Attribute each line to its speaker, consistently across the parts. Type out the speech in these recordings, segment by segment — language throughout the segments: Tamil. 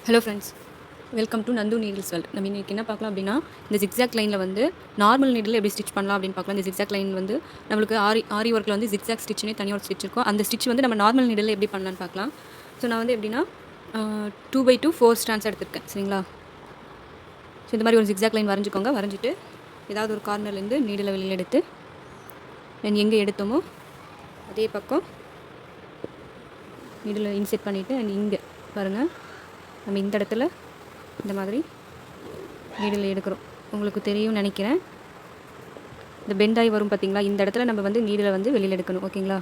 Speaker 1: Hello friends, welcome to Nandu needles world. நம்ம இன்றைக்கி என்ன பார்க்கலாம் அப்படின்னா, இந்த ஜிக்ஸாக் லைனில் வந்து நார்மல் நீடில் எப்படி ஸ்டிச் பண்ணலாம் அப்படின்னு பார்க்கலாம். இந்த ஜிக்ஸாக் லைன் வந்து நம்மளுக்கு ஆரி ஒர்க்கில் வந்து ஜிக்ஸாக் ஸ்டிச்னே தனியாக ஒரு ஸ்டிச் இருக்கும். அந்த ஸ்டிச் வந்து நம்ம நார்மல் நீடில் எப்படி பண்ணலான்னு பார்க்கலாம். ஸோ நான் வந்து எப்படின்னா 2x2 4 ஸ்டாண்ட்ஸ் எடுத்துருக்கேன். சரிங்களா? ஸோ இந்த மாதிரி ஒரு ஜிக்ஸாக் லைன் வரைஞ்சிக்கோங்க. வரைஞ்சிட்டு ஏதாவது ஒரு கார்னர்லேருந்து நீடில் வெளியில் எடுத்து எங்கே எடுத்தோமோ அதே பக்கம் நீடில் இன்செர்ட் பண்ணிவிட்டு இங்கே பாருங்கள், நம்ம இந்த இடத்துல இந்த மாதிரி நீடில் எடுக்கிறோம். உங்களுக்கு தெரியும்னு நினைக்கிறேன். இந்த பெண்டாகி வரும் பார்த்தீங்களா, இந்த இடத்துல நம்ம வந்து நீடில் வந்து வெளியில் எடுக்கணும். ஓகேங்களா?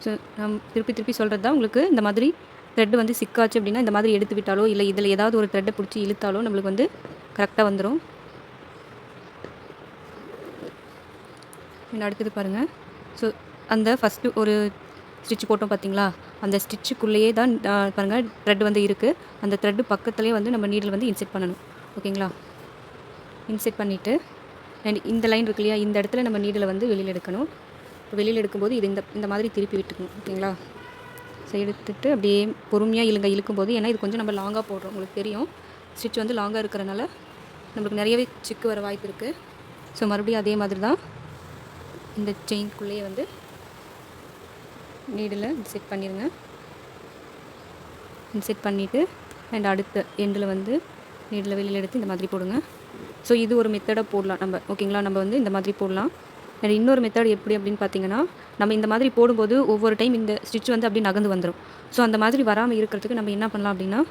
Speaker 1: ஸோ நான் திருப்பி சொல்கிறது தான். உங்களுக்கு இந்த மாதிரி த்ரெட் வந்து சிக்காச்சு அப்படின்னா இந்த மாதிரி எடுத்து விட்டாலோ இல்லை இதில் ஏதாவது ஒரு த்ரெட்டை பிடிச்சி இழுத்தாலோ நம்மளுக்கு வந்து கரெக்டாக வந்துடும். அடுத்தது பாருங்கள். ஸோ அந்த ஃபஸ்ட்டு ஒரு ஸ்டிச் போட்டோம் பார்த்தீங்களா, அந்த ஸ்டிச்சுக்குள்ளேயே தான் பாருங்கள் த்ரெட் வந்து இருக்குது. அந்த த்ரெட்டு பக்கத்துலேயே வந்து நம்ம நீடில் வந்து இன்செர்ட் பண்ணணும். ஓகேங்களா? இன்செர்ட் பண்ணிவிட்டு இந்த லைன் இருக்கு இல்லையா, இந்த இடத்துல நம்ம நீடில் வந்து வெளியில் எடுக்கணும். இப்போ வெளியில் எடுக்கும்போது இது இந்த மாதிரி திருப்பி விட்டுக்கணும். ஓகேங்களா? ஸோ எடுத்துகிட்டு அப்படியே பொறுமையாக இழுக்கும்போது, ஏன்னா இது கொஞ்சம் நம்ம லாங்காக போடுறோம். உங்களுக்கு தெரியும் ஸ்டிச் வந்து லாங்காக இருக்கிறனால நம்மளுக்கு நிறையவே சிக்கு வர வாய்ப்பு இருக்குது. ஸோ மறுபடியும் அதே மாதிரி தான் இந்த செயின்குள்ளேயே வந்து நீடில் இன்செர்ட் பண்ணிடுங்க. இன்செர்ட் பண்ணிவிட்டு அடுத்த எண்டில் வந்து நீடில் வெளியில் எடுத்து இந்த மாதிரி போடுங்க. ஸோ இது ஒரு மெத்தடாக போடலாம் நம்ம. ஓகேங்களா? நம்ம வந்து இந்த மாதிரி போடலாம். இன்னொரு மெத்தட் எப்படி அப்படின்னு பார்த்தீங்கன்னா, நம்ம இந்த மாதிரி போடும்போது ஒவ்வொரு டைம் இந்த ஸ்டிச் வந்து அப்படி நகர்ந்து வந்துடும். ஸோ அந்த மாதிரி வராமல் இருக்கிறதுக்கு நம்ம என்ன பண்ணலாம் அப்படின்னா,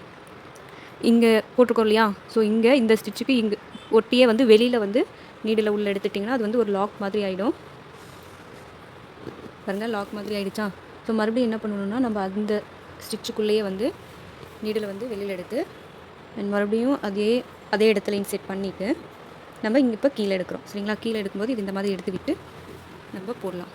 Speaker 1: இங்கே போட்டிருக்கோம் இல்லையா, ஸோ இங்கே இந்த ஸ்டிச்சுக்கு இங்கே ஒட்டியே வந்து வெளியில் வந்து நீடில் உள்ளே எடுத்துட்டிங்கன்னா அது வந்து ஒரு லாக் மாதிரி ஆகிடும். பாருங்கள், லாக் மாதிரி ஆகிடுச்சா? ஸோ மறுபடியும் என்ன பண்ணணும்னா, நம்ம அந்த ஸ்டிச்சுக்குள்ளேயே வந்து நீடில் வந்து வெளியில் எடுத்து மறுபடியும் அதே இடத்துல இன்செர்ட் பண்ணிவிட்டு நம்ம இங்கே இப்போ கீழே எடுக்கிறோம். சரிங்களா? கீழே எடுக்கும்போது இது இந்த மாதிரி எடுத்துக்கிட்டு நம்ம போடலாம்.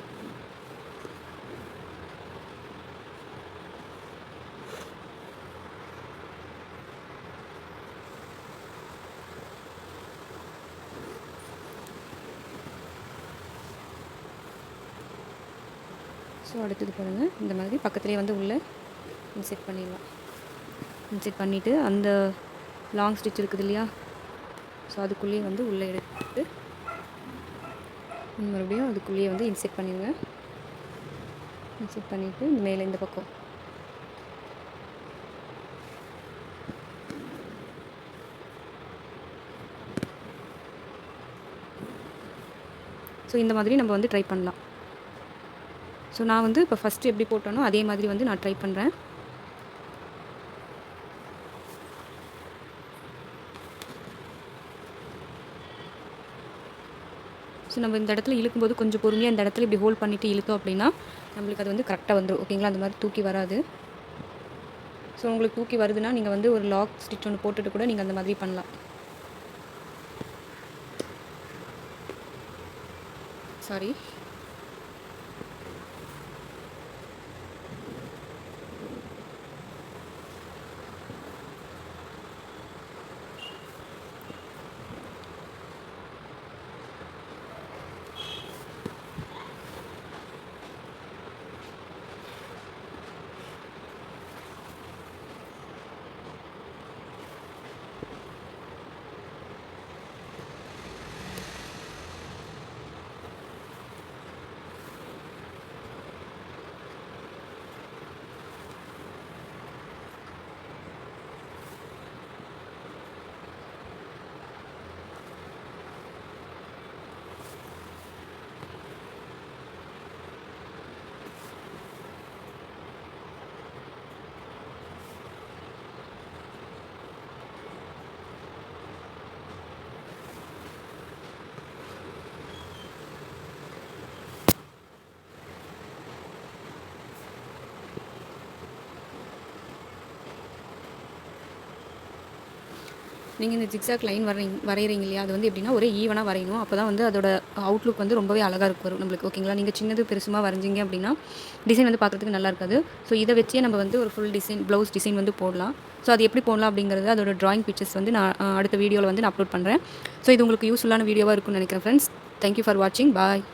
Speaker 1: ஸோ அடுத்தது பாருங்கள், இந்த மாதிரி பக்கத்துலேயே வந்து உள்ளே இன்செர்ட் பண்ணிடலாம். இன்செர்ட் பண்ணிவிட்டு அந்த லாங் ஸ்டிச் இருக்குது இல்லையா, ஸோ அதுக்குள்ளேயே வந்து உள்ளே எடுத்துட்டு மறுபடியும் அதுக்குள்ளேயே வந்து இன்செர்ட் பண்ணிடுங்க. இன்செர்ட் பண்ணிவிட்டு மேலே இந்த பக்கம் ஸோ இந்த மாதிரி நம்ம வந்து ட்ரை பண்ணலாம். ஸோ நான் வந்து இப்போ ஃபஸ்ட்டு எப்படி போட்டோனோ அதே மாதிரி வந்து நான் ட்ரை பண்ணுறேன். ஸோ நம்ம இந்த இடத்துல இழுக்கும்போது கொஞ்சம் பொறுமையாக இந்த இடத்துல இப்படி ஹோல்ட் பண்ணிவிட்டு இழுத்தோம் அப்படின்னா நம்மளுக்கு அது வந்து கரெக்டாக வந்துடும். ஓகேங்களா? அந்த மாதிரி தூக்கி வராது. ஸோ உங்களுக்கு தூக்கி வருதுன்னா நீங்கள் வந்து ஒரு லாக் ஸ்டிச் ஒன்று போட்டுட்டு கூட நீங்கள் அந்த மாதிரி பண்ணலாம். சாரி. நீங்கள் இந்த ஜிக்ஸாக் லைன் வரைகிறீங்க இல்லையா, அது வந்து எப்படின்னா ஒரே ஈவனாக வரையணும். அப்போ தான் வந்து அதோட அவுட்லுக் வந்து ரொம்பவே அழகாக வரும் நம்மளுக்கு. ஓகேங்களா? நீங்கள் சின்னது பெருசுமாக வரைஞ்சிங்க அப்படின்னா டிசைன் வந்து பார்க்குறதுக்கு நல்லா இருக்காது. ஸோ இதை வச்சே நம்ம வந்து ஒரு ஃபுல் டிசைன் ப்ளவுஸ் டிசைன் வந்து போடலாம். ஸோ அது எப்படி போடலாம் அப்படிங்கிறது அதோட ட்ராயிங் பிக்சர்ஸ் வந்து நான் அடுத்த வீடியோவில் வந்து நான் அப்லோட் பண்ணுறேன். ஸோ இது உங்களுக்கு யூஸ்ஃபுல்லான வீடியோவாக இருக்கும்னு நினைக்கிறேன் ஃப்ரெண்ட்ஸ். தேங்க்யூ ஃபார் வாட்சிங். பாய்.